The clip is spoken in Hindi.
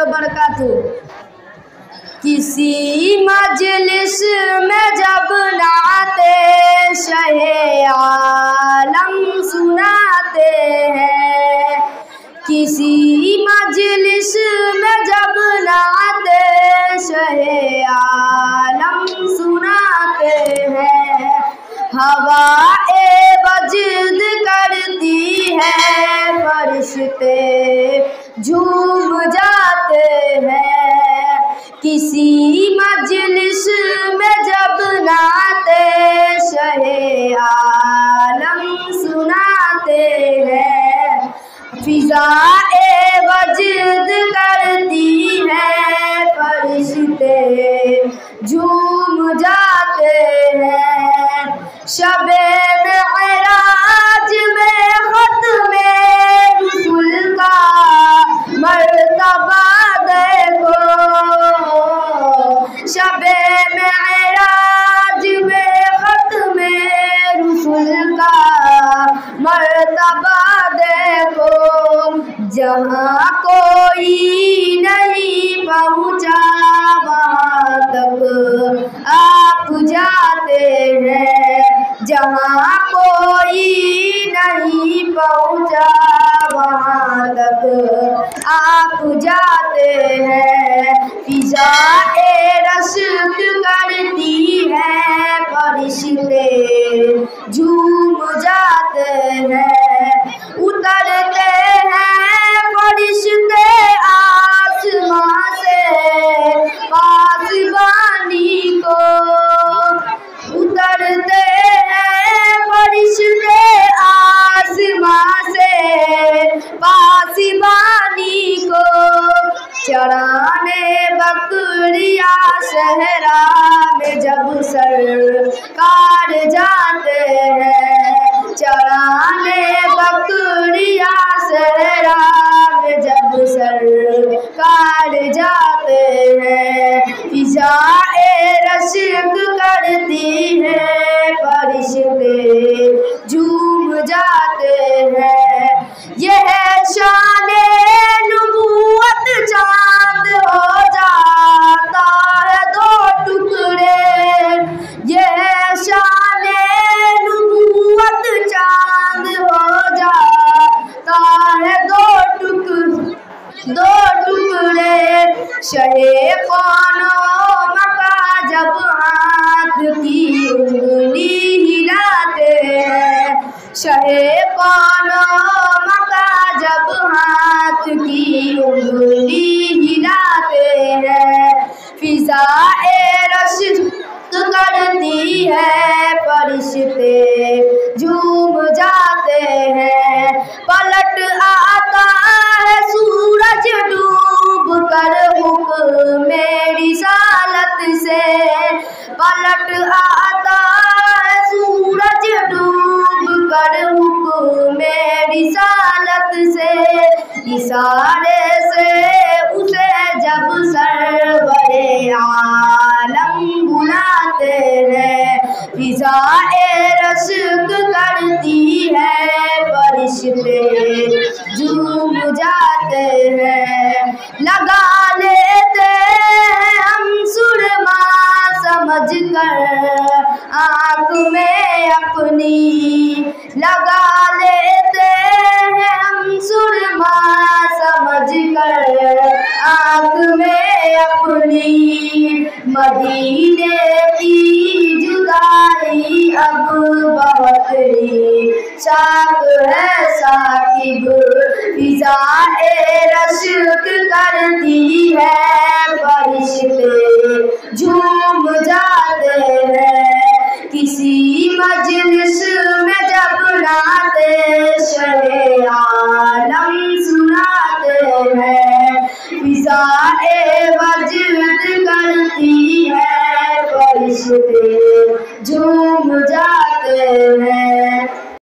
वबरकातुहू। किसी मजलिस में जब नाते शहे आलम सुनाते हैं, किसी मजलिस में जब नाते शहे आलम सुनाते हैं, हवाए वजद करती है, फरिश्ते झूम जाते हैं। किसी मजलिस में जब नाते शहे आलम सुनाते हैं, फिज़ाए वजद करती है, फरिश्ते झूम जाते हैं। शबे मेराज में ख़त्मे रसूल का मर्तबा देखो, शबे मेराज में ख़त्मे रसूल का मर्तबा देखो, जहाँ कोई नहीं पहुँचा वहाँ तक आप जाते हैं, जहाँ कोई नहीं पहुँचा वहाँ तक आप जाते हैं। फिज़ाए रश्क करती है, फरिश्ते झूम जाते हैं। उतरते हैं फरिश्ते आसमां से पासबानी को, उतरते हैं फरिश्ते आसमां से पासबानी को, चराने बकरिया सहरा में जब सरकार जाते हैं, चराने बकरिया सहरा में जब सरकार जाते हैं, फिज़ाए रश्क करती है, फरिश्ते झूम जाते हैं। यह शाने नबूवत चांद हो जाता है दो टुकड़े, यह शाने नबूवत चांद हो जाता है दो टुकड़े। शहे कौनो मका जब हाथ की उंगली हिलाते हैं, शहे कौनो मका जब हाथ की उंगली हिलाते हैं, फिज़ाए रश्क करती है, फरिश्ते झूम जाते हैं। पलट आता है सूरज डूब कर हुक्म रिसालत से, पलट आता है सूरज डूब कर हुक्म रिसालत से, इशारे से उसे जब सरवरे आलम बुलाते हैं, फिज़ाए रश्क करती है, फरिश्ते झूम जाते हैं। लगा लेते हैं हम सुरमा समझ कर आँख में अपनी, लगा लेते हैं हम सुरमा समझ कर आँख में अपनी, मदीने की जुदाई अब बहुत ही शाक है साकिब, फिज़ाए रश्क करती है, फरिश्ते झूम जाते हैं। किसी मजलिस में जब नाते शहे आलम सुनाते हैं, फिज़ाए वजद करती है, फरिश्ते झूम जाते हैं।